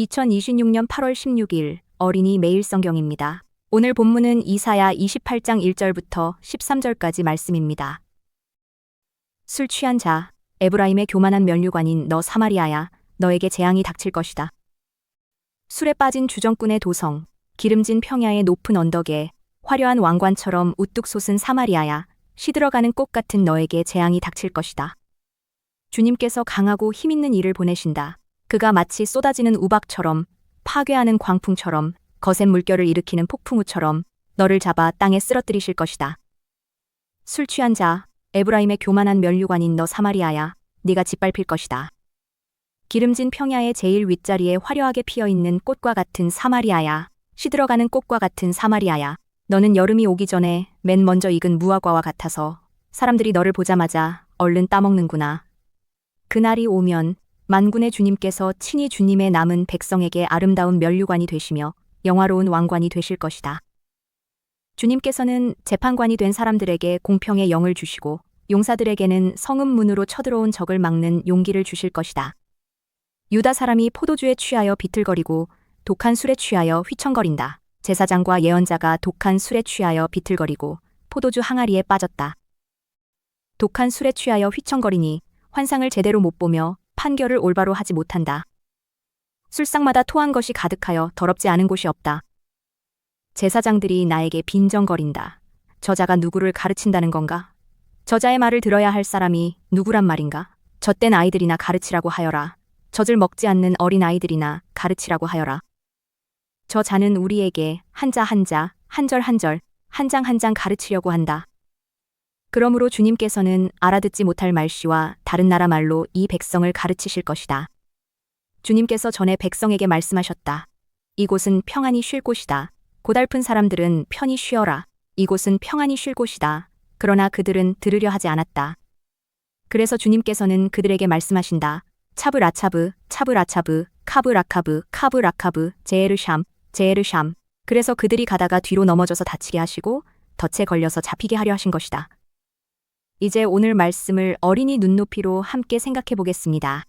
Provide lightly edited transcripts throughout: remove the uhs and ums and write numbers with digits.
2026년 8월 16일 어린이 매일 성경입니다. 오늘 본문은 이사야 28장 1절부터 13절까지 말씀입니다. 술 취한 자, 에브라임의 교만한 면류관인 너 사마리아야, 너에게 재앙이 닥칠 것이다. 술에 빠진 주정꾼의 도성, 기름진 평야의 높은 언덕에 화려한 왕관처럼 우뚝 솟은 사마리아야, 시들어가는 꽃 같은 너에게 재앙이 닥칠 것이다. 주님께서 강하고 힘있는 이를 보내신다. 그가 마치 쏟아지는 우박처럼, 파괴하는 광풍처럼, 거센 물결을 일으키는 폭풍우처럼 너를 잡아 땅에 쓰러뜨리실 것이다. 술 취한 자, 에브라임의 교만한 면류관인 너 사마리아야, 네가 짓밟힐 것이다. 기름진 평야의 제일 윗자리에 화려하게 피어있는 꽃과 같은 사마리아야, 시들어가는 꽃과 같은 사마리아야, 너는 여름이 오기 전에 맨 먼저 익은 무화과와 같아서 사람들이 너를 보자마자 얼른 따먹는구나. 그날이 오면 만군의 주님께서 친히 주님의 남은 백성에게 아름다운 면류관이 되시며 영화로운 왕관이 되실 것이다. 주님께서는 재판관이 된 사람들에게 공평의 영을 주시고 용사들에게는 성읍 문으로 쳐들어온 적을 막는 용기를 주실 것이다. 유다 사람이 포도주에 취하여 비틀거리고 독한 술에 취하여 휘청거린다. 제사장과 예언자가 독한 술에 취하여 비틀거리고 포도주 항아리에 빠졌다. 독한 술에 취하여 휘청거리니 환상을 제대로 못 보며 판결을 올바로 하지 못한다. 술상마다 토한 것이 가득하여 더럽지 않은 곳이 없다. 제사장들이 나에게 빈정거린다. 저자가 누구를 가르친다는 건가? 저자의 말을 들어야 할 사람이 누구란 말인가? 젖된 아이들이나 가르치라고 하여라. 젖을 먹지 않는 어린 아이들이나 가르치라고 하여라. 저자는 우리에게 한자 한자, 한절 한절, 한 장 한 장 가르치려고 한다. 그러므로 주님께서는 알아듣지 못할 말씨와 다른 나라 말로 이 백성을 가르치실 것이다. 주님께서 전에 백성에게 말씀하셨다. 이곳은 평안히 쉴 곳이다. 고달픈 사람들은 편히 쉬어라. 이곳은 평안히 쉴 곳이다. 그러나 그들은 들으려 하지 않았다. 그래서 주님께서는 그들에게 말씀하신다. 차브라차브, 차브라차브, 카브라카브, 카브라카브, 제에르샴, 제에르샴. 그래서 그들이 가다가 뒤로 넘어져서 다치게 하시고 덫에 걸려서 잡히게 하려 하신 것이다. 이제 오늘 말씀을 어린이 눈높이로 함께 생각해 보겠습니다.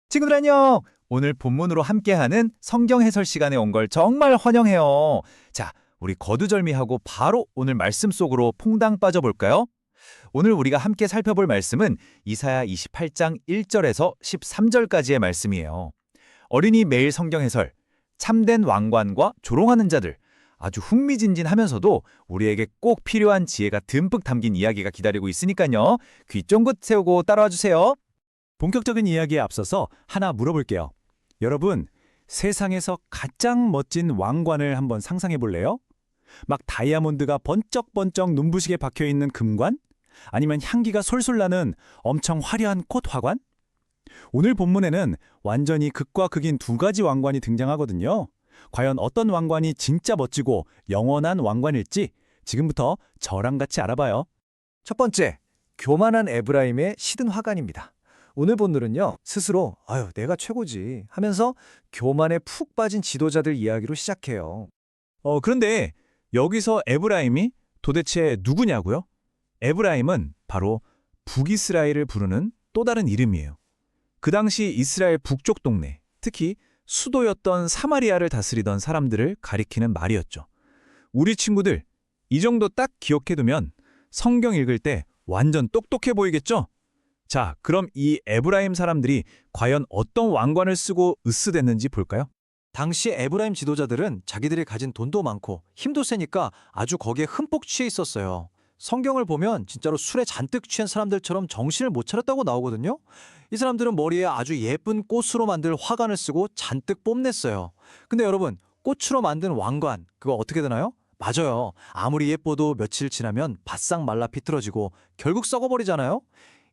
친구들 안녕! 오늘 본문으로 함께하는 성경 해설 시간에 온 걸 정말 환영해요. 자, 우리 거두절미하고 바로 오늘 말씀 속으로 퐁당 빠져볼까요? 오늘 우리가 함께 살펴볼 말씀은 이사야 28장 1절에서 13절까지의 말씀이에요. 어린이 매일 성경 해설, 참된 왕관과 조롱하는 자들, 아주 흥미진진하면서도 우리에게 꼭 필요한 지혜가 듬뿍 담긴 이야기가 기다리고 있으니까요. 귀 쫑긋 세우고 따라와 주세요. 본격적인 이야기에 앞서서 하나 물어볼게요. 여러분, 세상에서 가장 멋진 왕관을 한번 상상해 볼래요? 막 다이아몬드가 번쩍번쩍 눈부시게 박혀있는 금관? 아니면 향기가 솔솔 나는 엄청 화려한 꽃 화관? 오늘 본문에는 완전히 극과 극인 두 가지 왕관이 등장하거든요. 과연 어떤 왕관이 진짜 멋지고 영원한 왕관일지 지금부터 저랑 같이 알아봐요. 첫 번째, 교만한 에브라임의 시든 화관입니다. 오늘 본문은요, 스스로 내가 최고지 하면서 교만에 푹 빠진 지도자들 이야기로 시작해요. 그런데 여기서 에브라임이 도대체 누구냐고요? 에브라임은 바로 북이스라엘을 부르는 또 다른 이름이에요. 그 당시 이스라엘 북쪽 동네, 특히 수도였던 사마리아를 다스리던 사람들을 가리키는 말이었죠. 우리 친구들, 이 정도 딱 기억해두면 성경 읽을 때 완전 똑똑해 보이겠죠? 자, 그럼 이 에브라임 사람들이 과연 어떤 왕관을 쓰고 으쓱댔는지 볼까요? 당시 에브라임 지도자들은 자기들이 가진 돈도 많고 힘도 세니까 아주 거기에 흠뻑 취해 있었어요. 성경을 보면 진짜로 술에 잔뜩 취한 사람들처럼 정신을 못 차렸다고 나오거든요. 이 사람들은 머리에 아주 예쁜 꽃으로 만들 화관을 쓰고 잔뜩 뽐냈어요. 근데 여러분, 꽃으로 만든 왕관, 그거 어떻게 되나요? 맞아요. 아무리 예뻐도 며칠 지나면 바싹 말라 비틀어지고 결국 썩어버리잖아요.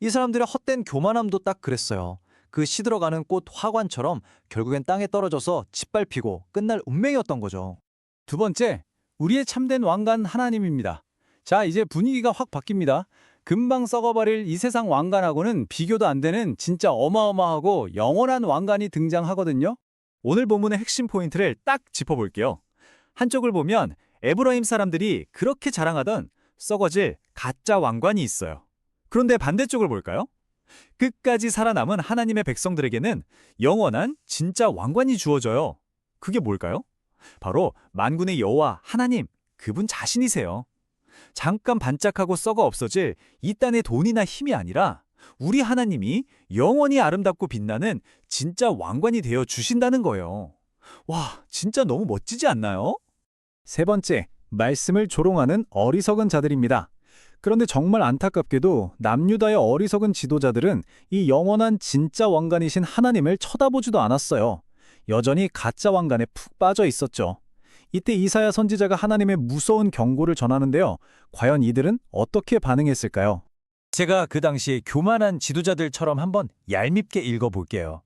이 사람들의 헛된 교만함도 딱 그랬어요. 그 시들어가는 꽃 화관처럼 결국엔 땅에 떨어져서 짓밟히고 끝날 운명이었던 거죠. 두 번째, 우리의 참된 왕관 하나님입니다. 자, 이제 분위기가 확 바뀝니다. 금방 썩어버릴 이 세상 왕관하고는 비교도 안 되는 진짜 어마어마하고 영원한 왕관이 등장하거든요. 오늘 본문의 핵심 포인트를 딱 짚어볼게요. 한쪽을 보면 에브라임 사람들이 그렇게 자랑하던 썩어질 가짜 왕관이 있어요. 그런데 반대쪽을 볼까요? 끝까지 살아남은 하나님의 백성들에게는 영원한 진짜 왕관이 주어져요. 그게 뭘까요? 바로 만군의 여호와 하나님, 그분 자신이세요. 잠깐 반짝하고 썩어 없어질 이딴의 돈이나 힘이 아니라 우리 하나님이 영원히 아름답고 빛나는 진짜 왕관이 되어 주신다는 거예요. 와, 진짜 너무 멋지지 않나요? 세 번째, 말씀을 조롱하는 어리석은 자들입니다. 그런데 정말 안타깝게도 남유다의 어리석은 지도자들은 이 영원한 진짜 왕관이신 하나님을 쳐다보지도 않았어요. 여전히 가짜 왕관에 푹 빠져 있었죠. 이때 이사야 선지자가 하나님의 무서운 경고를 전하는데요. 과연 이들은 어떻게 반응했을까요? 제가 그 당시에 교만한 지도자들처럼 한번 얄밉게 읽어볼게요.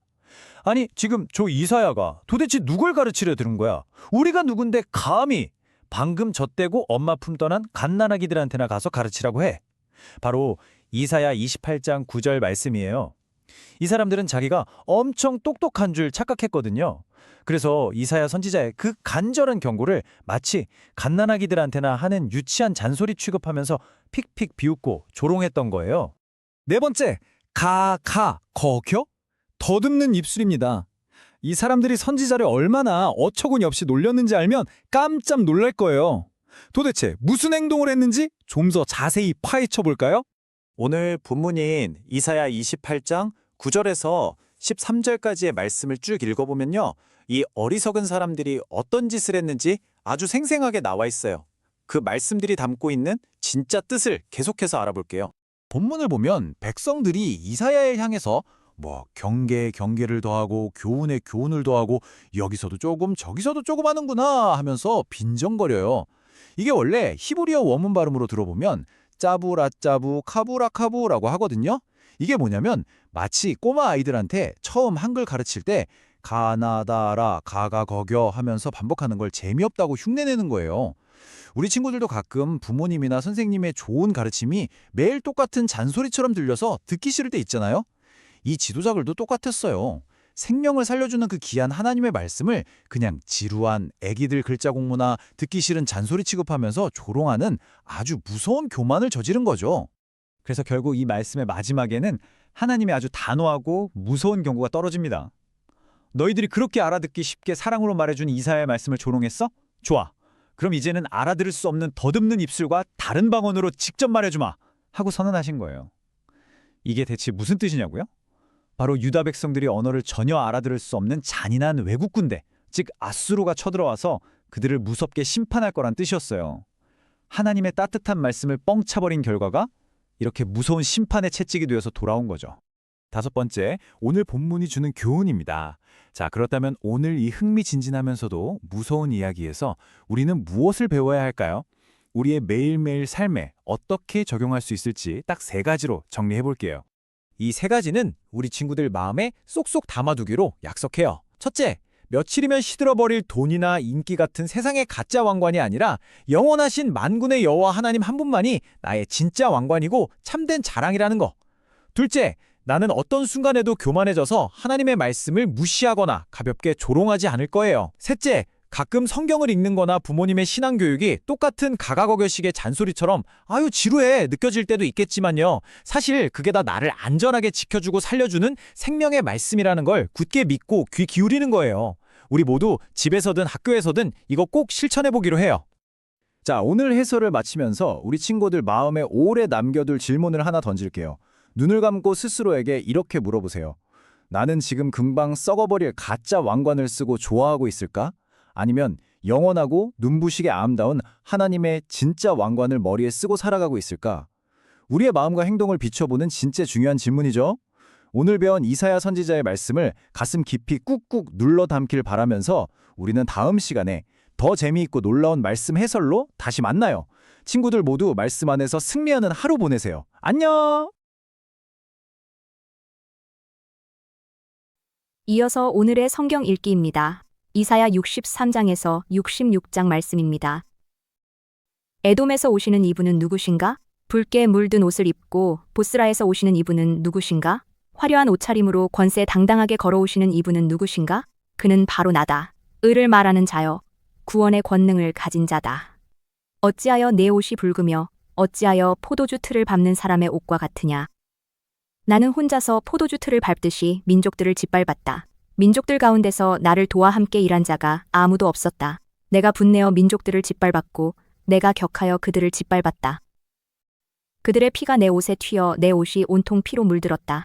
아니, 지금 저 이사야가 도대체 누굴 가르치려 들은 거야? 우리가 누군데 감히 방금 젖대고 엄마 품 떠난 갓난아기들한테나 가서 가르치라고 해. 바로 이사야 28장 9절 말씀이에요. 이 사람들은 자기가 엄청 똑똑한 줄 착각했거든요. 그래서 이사야 선지자의 그 간절한 경고를 마치 갓난아기들한테나 하는 유치한 잔소리 취급하면서 픽픽 비웃고 조롱했던 거예요. 네 번째, 거겨? 더듬는 입술입니다. 이 사람들이 선지자를 얼마나 어처구니 없이 놀렸는지 알면 깜짝 놀랄 거예요. 도대체 무슨 행동을 했는지 좀 더 자세히 파헤쳐 볼까요? 오늘 본문인 이사야 28장 9절에서 13절까지의 말씀을 쭉 읽어보면요. 이 어리석은 사람들이 어떤 짓을 했는지 아주 생생하게 나와 있어요. 그 말씀들이 담고 있는 진짜 뜻을 계속해서 알아볼게요. 본문을 보면 백성들이 이사야를 향해서 경계를 더하고 교훈에 교훈을 더하고 여기서도 조금 저기서도 조금 하는구나 하면서 빈정거려요. 이게 원래 히브리어 원문 발음으로 들어보면 짜부라짜부 카부라카부라고 하거든요. 이게 뭐냐면 마치 꼬마 아이들한테 처음 한글 가르칠 때 가나다라 가가거겨 하면서 반복하는 걸 재미없다고 흉내내는 거예요. 우리 친구들도 가끔 부모님이나 선생님의 좋은 가르침이 매일 똑같은 잔소리처럼 들려서 듣기 싫을 때 있잖아요. 이 지도자들도 똑같았어요. 생명을 살려주는 그 귀한 하나님의 말씀을 그냥 지루한 애기들 글자 공부나 듣기 싫은 잔소리 취급하면서 조롱하는 아주 무서운 교만을 저지른 거죠. 그래서 결국 이 말씀의 마지막에는 하나님의 아주 단호하고 무서운 경고가 떨어집니다. 너희들이 그렇게 알아듣기 쉽게 사랑으로 말해준 이사야의 말씀을 조롱했어? 좋아. 그럼 이제는 알아들을 수 없는 더듬는 입술과 다른 방언으로 직접 말해주마 하고 선언하신 거예요. 이게 대체 무슨 뜻이냐고요? 바로 유다 백성들이 언어를 전혀 알아들을 수 없는 잔인한 외국 군대, 즉 아수르가 쳐들어와서 그들을 무섭게 심판할 거란 뜻이었어요. 하나님의 따뜻한 말씀을 뻥 차버린 결과가 이렇게 무서운 심판의 채찍이 되어서 돌아온 거죠. 다섯 번째, 오늘 본문이 주는 교훈입니다. 자, 그렇다면 오늘 이 흥미진진하면서도 무서운 이야기에서 우리는 무엇을 배워야 할까요? 우리의 매일매일 삶에 어떻게 적용할 수 있을지 딱 세 가지로 정리해 볼게요. 이 세 가지는 우리 친구들 마음에 쏙쏙 담아두기로 약속해요. 첫째, 며칠이면 시들어버릴 돈이나 인기 같은 세상의 가짜 왕관이 아니라 영원하신 만군의 여호와 하나님 한 분만이 나의 진짜 왕관이고 참된 자랑이라는 거. 둘째, 나는 어떤 순간에도 교만해져서 하나님의 말씀을 무시하거나 가볍게 조롱하지 않을 거예요. 셋째, 가끔 성경을 읽는 거나 부모님의 신앙교육이 똑같은 가가거겨식의 잔소리처럼 아유 지루해 느껴질 때도 있겠지만요. 사실 그게 다 나를 안전하게 지켜주고 살려주는 생명의 말씀이라는 걸 굳게 믿고 귀 기울이는 거예요. 우리 모두 집에서든 학교에서든 이거 꼭 실천해보기로 해요. 자, 오늘 해설을 마치면서 우리 친구들 마음에 오래 남겨둘 질문을 하나 던질게요. 눈을 감고 스스로에게 이렇게 물어보세요. 나는 지금 금방 썩어버릴 가짜 왕관을 쓰고 좋아하고 있을까? 아니면 영원하고 눈부시게 아름다운 하나님의 진짜 왕관을 머리에 쓰고 살아가고 있을까? 우리의 마음과 행동을 비춰보는 진짜 중요한 질문이죠. 오늘 배운 이사야 선지자의 말씀을 가슴 깊이 꾹꾹 눌러 담길 바라면서 우리는 다음 시간에 더 재미있고 놀라운 말씀 해설로 다시 만나요. 친구들 모두 말씀 안에서 승리하는 하루 보내세요. 안녕! 이어서 오늘의 성경 읽기입니다. 이사야 63장에서 66장 말씀입니다. 에돔에서 오시는 이분은 누구신가? 붉게 물든 옷을 입고 보스라에서 오시는 이분은 누구신가? 화려한 옷차림으로 권세 당당하게 걸어오시는 이분은 누구신가? 그는 바로 나다. 의를 말하는 자여, 구원의 권능을 가진 자다. 어찌하여 내 옷이 붉으며 어찌하여 포도주 틀을 밟는 사람의 옷과 같으냐? 나는 혼자서 포도주 틀을 밟듯이 민족들을 짓밟았다. 민족들 가운데서 나를 도와 함께 일한 자가 아무도 없었다. 내가 분내어 민족들을 짓밟았고 내가 격하여 그들을 짓밟았다. 그들의 피가 내 옷에 튀어 내 옷이 온통 피로 물들었다.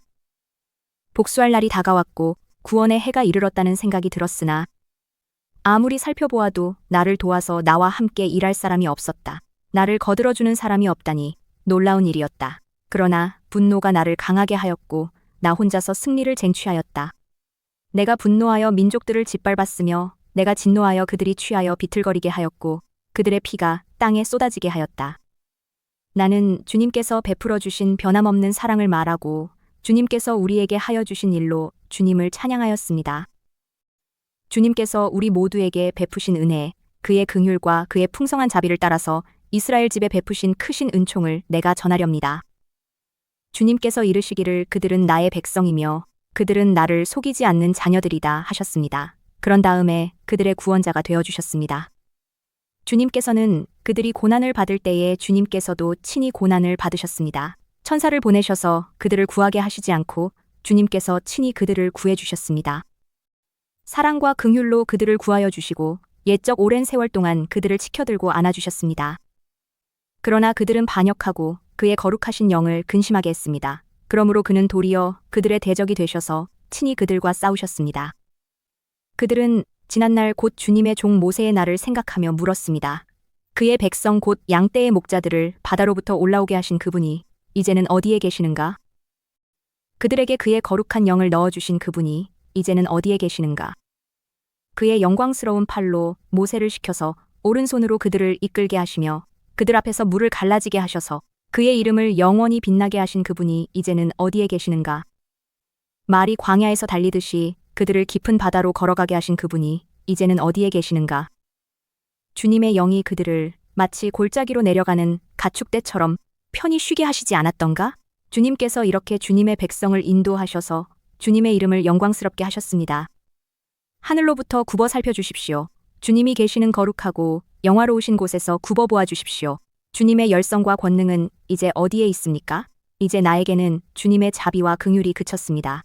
복수할 날이 다가왔고 구원의 해가 이르렀다는 생각이 들었으나 아무리 살펴보아도 나를 도와서 나와 함께 일할 사람이 없었다. 나를 거들어주는 사람이 없다니 놀라운 일이었다. 그러나 분노가 나를 강하게 하였고 나 혼자서 승리를 쟁취하였다. 내가 분노하여 민족들을 짓밟았으며 내가 진노하여 그들이 취하여 비틀거리게 하였고 그들의 피가 땅에 쏟아지게 하였다. 나는 주님께서 베풀어 주신 변함없는 사랑을 말하고 주님께서 우리에게 하여 주신 일로 주님을 찬양하였습니다. 주님께서 우리 모두에게 베푸신 은혜, 그의 긍휼과 그의 풍성한 자비를 따라서 이스라엘 집에 베푸신 크신 은총을 내가 전하렵니다. 주님께서 이르시기를 그들은 나의 백성이며 그들은 나를 속이지 않는 자녀들이다 하셨습니다. 그런 다음에 그들의 구원자가 되어주셨습니다. 주님께서는 그들이 고난을 받을 때에 주님께서도 친히 고난을 받으셨습니다. 천사를 보내셔서 그들을 구하게 하시지 않고 주님께서 친히 그들을 구해주셨습니다. 사랑과 긍휼로 그들을 구하여 주시고 옛적 오랜 세월 동안 그들을 지켜들고 안아주셨습니다. 그러나 그들은 반역하고 그의 거룩하신 영을 근심하게 했습니다. 그러므로 그는 도리어 그들의 대적이 되셔서 친히 그들과 싸우셨습니다. 그들은 지난날 곧 주님의 종 모세의 날을 생각하며 물었습니다. 그의 백성 곧 양떼의 목자들을 바다로부터 올라오게 하신 그분이 이제는 어디에 계시는가? 그들에게 그의 거룩한 영을 넣어주신 그분이 이제는 어디에 계시는가? 그의 영광스러운 팔로 모세를 시켜서 오른손으로 그들을 이끌게 하시며 그들 앞에서 물을 갈라지게 하셔서 그의 이름을 영원히 빛나게 하신 그분이 이제는 어디에 계시는가? 말이 광야에서 달리듯이 그들을 깊은 바다로 걸어가게 하신 그분이 이제는 어디에 계시는가? 주님의 영이 그들을 마치 골짜기로 내려가는 가축대처럼 편히 쉬게 하시지 않았던가? 주님께서 이렇게 주님의 백성을 인도하셔서 주님의 이름을 영광스럽게 하셨습니다. 하늘로부터 굽어 살펴주십시오. 주님이 계시는 거룩하고 영화로우신 곳에서 굽어 보아 주십시오. 주님의 열성과 권능은 이제 어디에 있습니까? 이제 나에게는 주님의 자비와 긍휼이 그쳤습니다.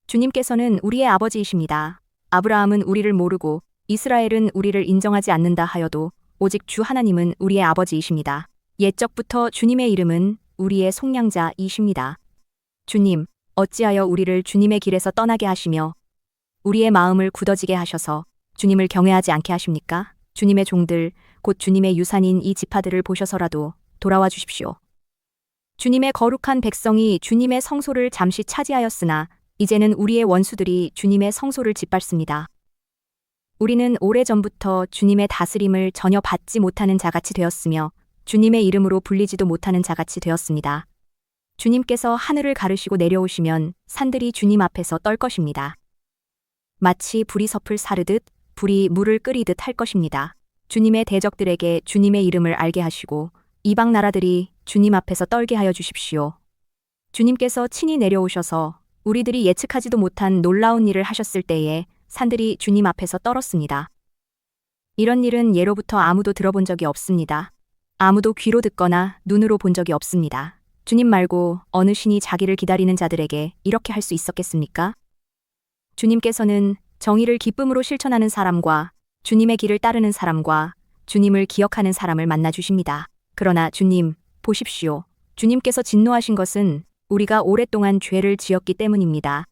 주님께서는 우리의 아버지이십니다. 아브라함은 우리를 모르고 이스라엘은 우리를 인정하지 않는다 하여도 오직 주 하나님은 우리의 아버지이십니다. 옛적부터 주님의 이름은 우리의 속량자이십니다. 주님, 어찌하여 우리를 주님의 길에서 떠나게 하시며 우리의 마음을 굳어지게 하셔서 주님을 경외하지 않게 하십니까? 주님의 종들, 곧 주님의 유산인 이 지파들을 보셔서라도 돌아와 주십시오. 주님의 거룩한 백성이 주님의 성소를 잠시 차지하였으나 이제는 우리의 원수들이 주님의 성소를 짓밟습니다. 우리는 오래전부터 주님의 다스림을 전혀 받지 못하는 자같이 되었으며 주님의 이름으로 불리지도 못하는 자같이 되었습니다. 주님께서 하늘을 가르시고 내려오시면 산들이 주님 앞에서 떨 것입니다. 마치 불이 섭을 사르듯 불이 물을 끓이듯 할 것입니다. 주님의 대적들에게 주님의 이름을 알게 하시고 이방 나라들이 주님 앞에서 떨게 하여 주십시오. 주님께서 친히 내려오셔서 우리들이 예측하지도 못한 놀라운 일을 하셨을 때에 산들이 주님 앞에서 떨었습니다. 이런 일은 예로부터 아무도 들어본 적이 없습니다. 아무도 귀로 듣거나 눈으로 본 적이 없습니다. 주님 말고 어느 신이 자기를 기다리는 자들에게 이렇게 할 수 있었겠습니까? 주님께서는 정의를 기쁨으로 실천하는 사람과 주님의 길을 따르는 사람과 주님을 기억하는 사람을 만나 주십니다. 그러나 주님, 보십시오. 주님께서 진노하신 것은 우리가 오랫동안 죄를 지었기 때문입니다.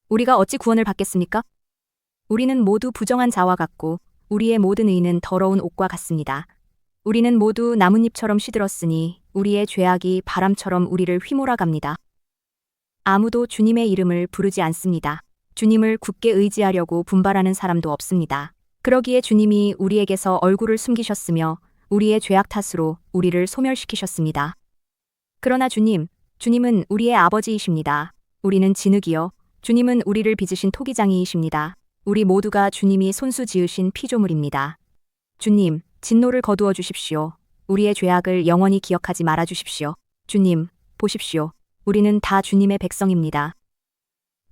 우리가 어찌 구원을 받겠습니까? 우리는 모두 부정한 자와 같고 우리의 모든 의는 더러운 옷과 같습니다. 우리는 모두 나뭇잎처럼 시들었으니 우리의 죄악이 바람처럼 우리를 휘몰아갑니다. 아무도 주님의 이름을 부르지 않습니다. 주님을 굳게 의지하려고 분발하는 사람도 없습니다. 그러기에 주님이 우리에게서 얼굴을 숨기셨으며 우리의 죄악 탓으로 우리를 소멸시키셨습니다. 그러나 주님은 우리의 아버지이십니다. 우리는 진흙이요. 주님은 우리를 빚으신 토기장이이십니다. 우리 모두가 주님이 손수 지으신 피조물입니다. 주님, 진노를 거두어 주십시오. 우리의 죄악을 영원히 기억하지 말아 주십시오. 주님, 보십시오. 우리는 다 주님의 백성입니다.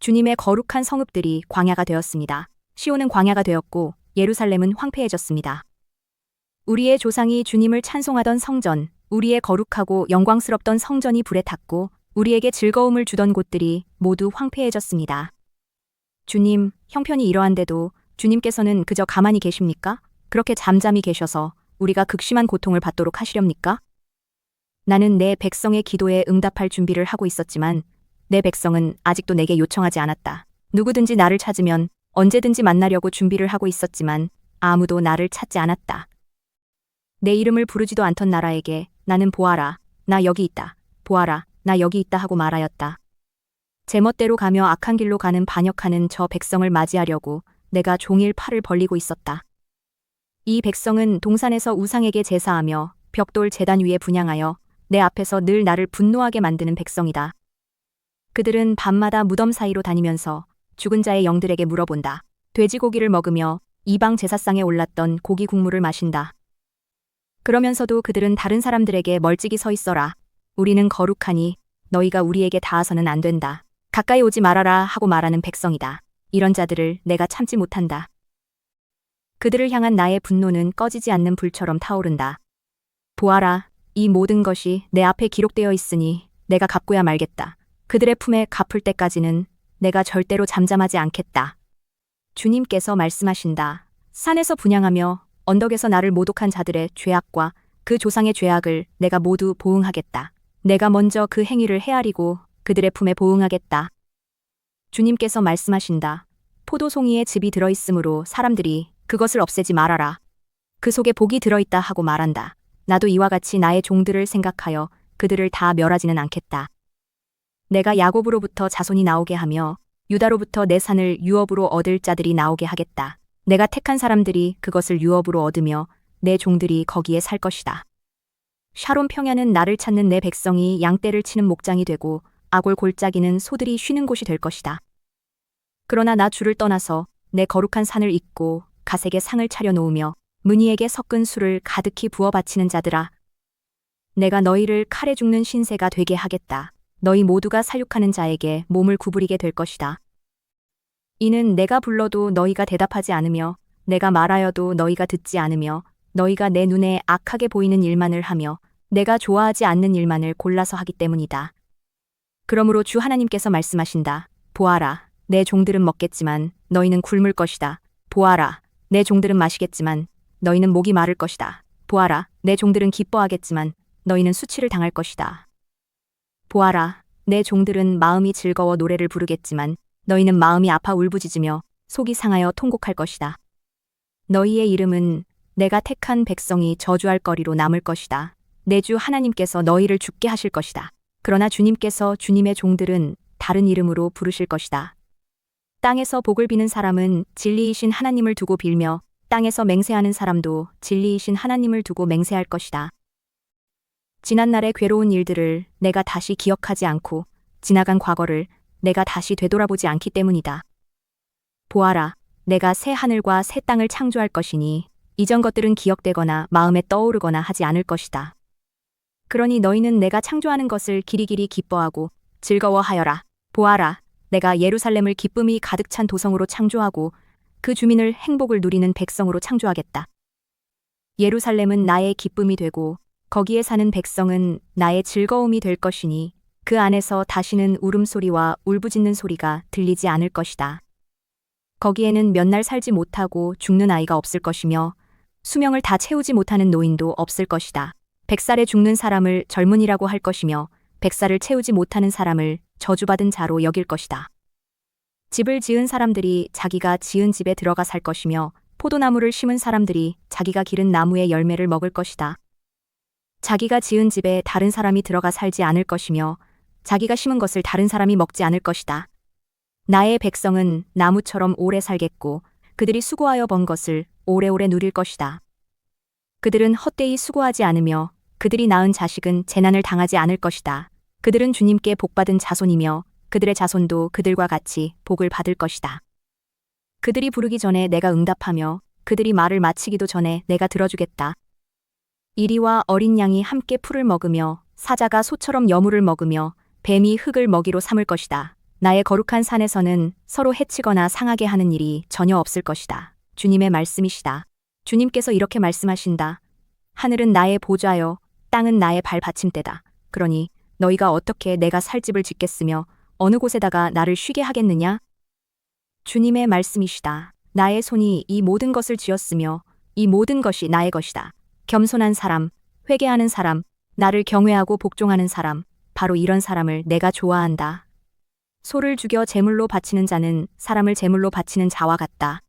주님의 거룩한 성읍들이 광야가 되었습니다. 시온은 광야가 되었고 예루살렘은 황폐해졌습니다. 우리의 조상이 주님을 찬송하던 성전, 우리의 거룩하고 영광스럽던 성전이 불에 탔고 우리에게 즐거움을 주던 곳들이 모두 황폐해졌습니다. 주님, 형편이 이러한데도 주님께서는 그저 가만히 계십니까? 그렇게 잠잠히 계셔서 우리가 극심한 고통을 받도록 하시렵니까? 나는 내 백성의 기도에 응답할 준비를 하고 있었지만 내 백성은 아직도 내게 요청하지 않았다. 누구든지 나를 찾으면 언제든지 만나려고 준비를 하고 있었지만 아무도 나를 찾지 않았다. 내 이름을 부르지도 않던 나라에게 나는 보아라, 나 여기 있다. 보아라, 나 여기 있다 하고 말하였다. 제멋대로 가며 악한 길로 가는 반역하는 저 백성을 맞이하려고 내가 종일 팔을 벌리고 있었다. 이 백성은 동산에서 우상에게 제사하며 벽돌 제단 위에 분향하여 내 앞에서 늘 나를 분노하게 만드는 백성이다. 그들은 밤마다 무덤 사이로 다니면서 죽은 자의 영들에게 물어본다. 돼지고기를 먹으며 이방 제사상에 올랐던 고기 국물을 마신다. 그러면서도 그들은 다른 사람들에게 멀찍이 서 있어라. 우리는 거룩하니 너희가 우리에게 닿아서는 안 된다. 가까이 오지 말아라 하고 말하는 백성이다. 이런 자들을 내가 참지 못한다. 그들을 향한 나의 분노는 꺼지지 않는 불처럼 타오른다. 보아라, 이 모든 것이 내 앞에 기록되어 있으니 내가 갚고야 말겠다. 그들의 품에 갚을 때까지는 내가 절대로 잠잠하지 않겠다. 주님께서 말씀하신다. 산에서 분향하며 언덕에서 나를 모독한 자들의 죄악과 그 조상의 죄악을 내가 모두 보응하겠다. 내가 먼저 그 행위를 헤아리고 그들의 품에 보응하겠다. 주님께서 말씀하신다. 포도송이에 즙이 들어있으므로 사람들이 그것을 없애지 말아라. 그 속에 복이 들어있다 하고 말한다. 나도 이와 같이 나의 종들을 생각하여 그들을 다 멸하지는 않겠다. 내가 야곱으로부터 자손이 나오게 하며 유다로부터 내 산을 유업으로 얻을 자들이 나오게 하겠다. 내가 택한 사람들이 그것을 유업으로 얻으며 내 종들이 거기에 살 것이다. 샤론 평야는 나를 찾는 내 백성이 양떼를 치는 목장이 되고 아골 골짜기는 소들이 쉬는 곳이 될 것이다. 그러나 나 주를 떠나서 내 거룩한 산을 잇고 가색의 상을 차려놓으며 문희에게 섞은 술을 가득히 부어 바치는 자들아. 내가 너희를 칼에 죽는 신세가 되게 하겠다. 너희 모두가 살육하는 자에게 몸을 구부리게 될 것이다. 이는 내가 불러도 너희가 대답하지 않으며 내가 말하여도 너희가 듣지 않으며 너희가 내 눈에 악하게 보이는 일만을 하며 내가 좋아하지 않는 일만을 골라서 하기 때문이다. 그러므로 주 하나님께서 말씀하신다. 보아라, 내 종들은 먹겠지만 너희는 굶을 것이다. 보아라, 내 종들은 마시겠지만 너희는 목이 마를 것이다. 보아라, 내 종들은 기뻐하겠지만 너희는 수치를 당할 것이다. 보아라, 내 종들은 마음이 즐거워 노래를 부르겠지만 너희는 마음이 아파 울부짖으며 속이 상하여 통곡할 것이다. 너희의 이름은 내가 택한 백성이 저주할 거리로 남을 것이다. 내 주 하나님께서 너희를 죽게 하실 것이다. 그러나 주님께서 주님의 종들은 다른 이름으로 부르실 것이다. 땅에서 복을 비는 사람은 진리이신 하나님을 두고 빌며 땅에서 맹세하는 사람도 진리이신 하나님을 두고 맹세할 것이다. 지난날의 괴로운 일들을 내가 다시 기억하지 않고 지나간 과거를 내가 다시 되돌아보지 않기 때문이다. 보아라, 내가 새 하늘과 새 땅을 창조할 것이니 이전 것들은 기억되거나 마음에 떠오르거나 하지 않을 것이다. 그러니 너희는 내가 창조하는 것을 기리기리 기뻐하고 즐거워하여라. 보아라, 내가 예루살렘을 기쁨이 가득 찬 도성으로 창조하고 그 주민을 행복을 누리는 백성으로 창조하겠다. 예루살렘은 나의 기쁨이 되고 거기에 사는 백성은 나의 즐거움이 될 것이니 그 안에서 다시는 울음소리와 울부짖는 소리가 들리지 않을 것이다. 거기에는 몇 날 살지 못하고 죽는 아이가 없을 것이며 수명을 다 채우지 못하는 노인도 없을 것이다. 100살에 죽는 사람을 젊은이라고 할 것이며 100살을 채우지 못하는 사람을 저주받은 자로 여길 것이다. 집을 지은 사람들이 자기가 지은 집에 들어가 살 것이며 포도나무를 심은 사람들이 자기가 기른 나무의 열매를 먹을 것이다. 자기가 지은 집에 다른 사람이 들어가 살지 않을 것이며 자기가 심은 것을 다른 사람이 먹지 않을 것이다. 나의 백성은 나무처럼 오래 살겠고 그들이 수고하여 번 것을 오래오래 누릴 것이다. 그들은 헛되이 수고하지 않으며 그들이 낳은 자식은 재난을 당하지 않을 것이다. 그들은 주님께 복받은 자손이며 그들의 자손도 그들과 같이 복을 받을 것이다. 그들이 부르기 전에 내가 응답하며 그들이 말을 마치기도 전에 내가 들어주겠다. 이리와 어린 양이 함께 풀을 먹으며 사자가 소처럼 여물을 먹으며 뱀이 흙을 먹이로 삼을 것이다. 나의 거룩한 산에서는 서로 해치거나 상하게 하는 일이 전혀 없을 것이다. 주님의 말씀이시다. 주님께서 이렇게 말씀하신다. 하늘은 나의 보좌요, 땅은 나의 발 받침대다. 그러니 너희가 어떻게 내가 살 집을 짓겠으며 어느 곳에다가 나를 쉬게 하겠느냐? 주님의 말씀이시다. 나의 손이 이 모든 것을 지었으며 이 모든 것이 나의 것이다. 겸손한 사람, 회개하는 사람, 나를 경외하고 복종하는 사람, 바로 이런 사람을 내가 좋아한다. 소를 죽여 제물로 바치는 자는 사람을 제물로 바치는 자와 같다.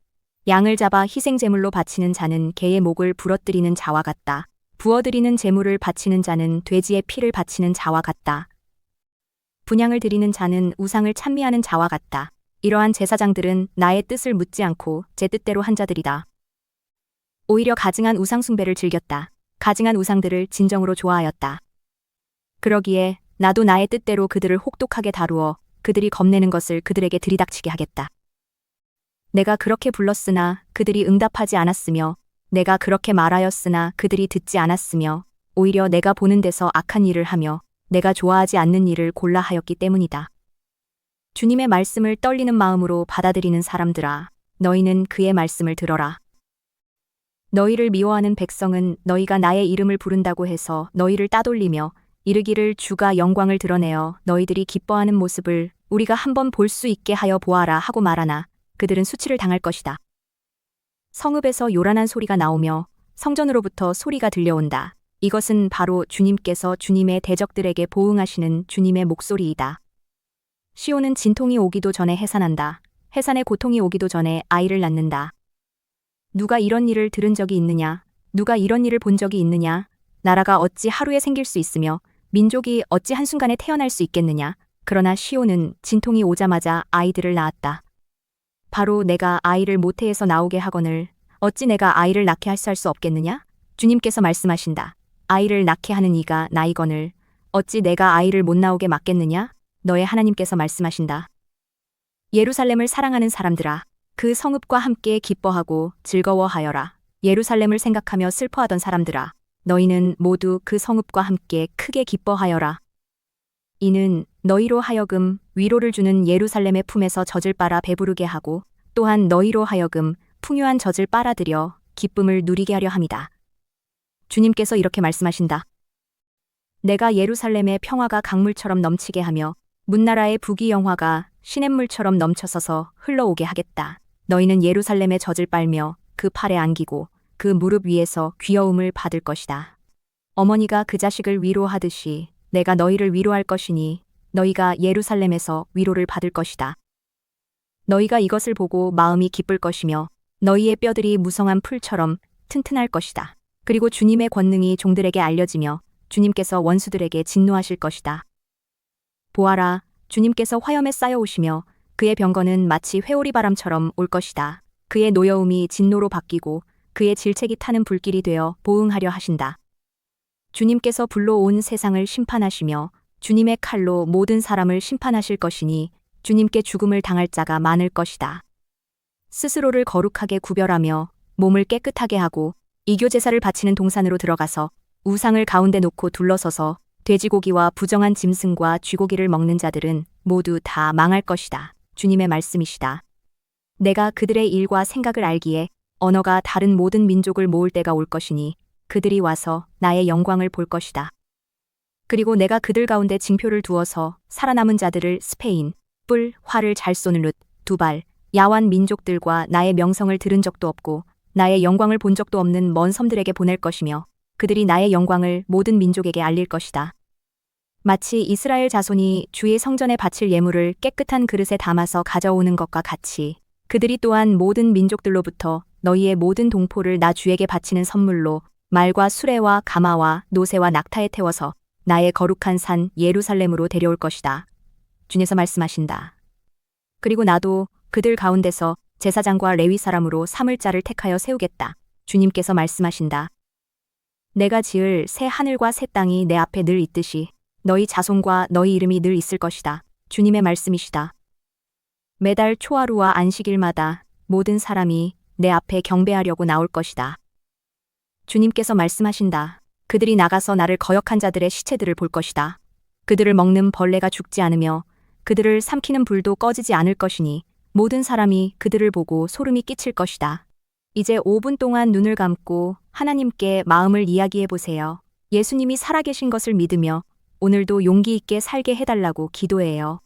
양을 잡아 희생 제물로 바치는 자는 개의 목을 부러뜨리는 자와 같다. 부어드리는 제물을 바치는 자는 돼지의 피를 바치는 자와 같다. 분향을 드리는 자는 우상을 찬미하는 자와 같다. 이러한 제사장들은 나의 뜻을 묻지 않고 제 뜻대로 한 자들이다. 오히려 가증한 우상 숭배를 즐겼다. 가증한 우상들을 진정으로 좋아하였다. 그러기에 나도 나의 뜻대로 그들을 혹독하게 다루어 그들이 겁내는 것을 그들에게 들이닥치게 하겠다. 내가 그렇게 불렀으나 그들이 응답하지 않았으며 내가 그렇게 말하였으나 그들이 듣지 않았으며 오히려 내가 보는 데서 악한 일을 하며 내가 좋아하지 않는 일을 골라 하였기 때문이다. 주님의 말씀을 떨리는 마음으로 받아들이는 사람들아, 너희는 그의 말씀을 들어라. 너희를 미워하는 백성은 너희가 나의 이름을 부른다고 해서 너희를 따돌리며 이르기를 주가 영광을 드러내어 너희들이 기뻐하는 모습을 우리가 한번 볼 수 있게 하여 보아라 하고 말하나 그들은 수치를 당할 것이다. 성읍에서 요란한 소리가 나오며 성전으로부터 소리가 들려온다. 이것은 바로 주님께서 주님의 대적들에게 보응하시는 주님의 목소리이다. 시온은 진통이 오기도 전에 해산한다. 해산의 고통이 오기도 전에 아이를 낳는다. 누가 이런 일을 들은 적이 있느냐? 누가 이런 일을 본 적이 있느냐? 나라가 어찌 하루에 생길 수 있으며 민족이 어찌 한순간에 태어날 수 있겠느냐? 그러나 시온은 진통이 오자마자 아이들을 낳았다. 바로 내가 아이를 모태에서 나오게 하거늘 어찌 내가 아이를 낳게 할 수 없겠느냐? 주님께서 말씀하신다. 아이를 낳게 하는 이가 나이거늘 어찌 내가 아이를 못 나오게 막겠느냐? 너의 하나님께서 말씀하신다. 예루살렘을 사랑하는 사람들아, 그 성읍과 함께 기뻐하고 즐거워하여라. 예루살렘을 생각하며 슬퍼하던 사람들아, 너희는 모두 그 성읍과 함께 크게 기뻐하여라. 이는 너희로 하여금 위로를 주는 예루살렘의 품에서 젖을 빨아 배부르게 하고 또한 너희로 하여금 풍요한 젖을 빨아들여 기쁨을 누리게 하려 함이다. 주님께서 이렇게 말씀하신다. 내가 예루살렘의 평화가 강물처럼 넘치게 하며 문나라의 부귀 영화가 시냇물처럼 넘쳐서서 흘러오게 하겠다. 너희는 예루살렘의 젖을 빨며 그 팔에 안기고 그 무릎 위에서 귀여움을 받을 것이다. 어머니가 그 자식을 위로하듯이 내가 너희를 위로할 것이니 너희가 예루살렘에서 위로를 받을 것이다. 너희가 이것을 보고 마음이 기쁠 것이며 너희의 뼈들이 무성한 풀처럼 튼튼할 것이다. 그리고 주님의 권능이 종들에게 알려지며 주님께서 원수들에게 진노하실 것이다. 보아라, 주님께서 화염에 쌓여오시며 그의 병거는 마치 회오리 바람처럼 올 것이다. 그의 노여움이 진노로 바뀌고 그의 질책이 타는 불길이 되어 보응하려 하신다. 주님께서 불로 온 세상을 심판하시며 주님의 칼로 모든 사람을 심판하실 것이니 주님께 죽음을 당할 자가 많을 것이다. 스스로를 거룩하게 구별하며 몸을 깨끗하게 하고 이교 제사를 바치는 동산으로 들어가서 우상을 가운데 놓고 둘러서서 돼지고기와 부정한 짐승과 쥐고기를 먹는 자들은 모두 다 망할 것이다. 주님의 말씀이시다. 내가 그들의 일과 생각을 알기에 언어가 다른 모든 민족을 모을 때가 올 것이니 그들이 와서 나의 영광을 볼 것이다. 그리고 내가 그들 가운데 징표를 두어서 살아남은 자들을 스페인, 뿔, 활을 잘 쏘는 룻, 두발, 야완 민족들과 나의 명성을 들은 적도 없고 나의 영광을 본 적도 없는 먼 섬들에게 보낼 것이며 그들이 나의 영광을 모든 민족에게 알릴 것이다. 마치 이스라엘 자손이 주의 성전에 바칠 예물을 깨끗한 그릇에 담아서 가져오는 것과 같이 그들이 또한 모든 민족들로부터 너희의 모든 동포를 나 주에게 바치는 선물로 말과 수레와 가마와 노새와 낙타에 태워서 나의 거룩한 산 예루살렘으로 데려올 것이다. 주님께서 말씀하신다. 그리고 나도 그들 가운데서 제사장과 레위 사람으로 삼을 자를 택하여 세우겠다. 주님께서 말씀하신다. 내가 지을 새 하늘과 새 땅이 내 앞에 늘 있듯이 너희 자손과 너희 이름이 늘 있을 것이다. 주님의 말씀이시다. 매달 초하루와 안식일마다 모든 사람이 내 앞에 경배하려고 나올 것이다. 주님께서 말씀하신다. 그들이 나가서 나를 거역한 자들의 시체들을 볼 것이다. 그들을 먹는 벌레가 죽지 않으며 그들을 삼키는 불도 꺼지지 않을 것이니 모든 사람이 그들을 보고 소름이 끼칠 것이다. 이제 5분 동안 눈을 감고 하나님께 마음을 이야기해 보세요. 예수님이 살아계신 것을 믿으며 오늘도 용기 있게 살게 해달라고 기도해요.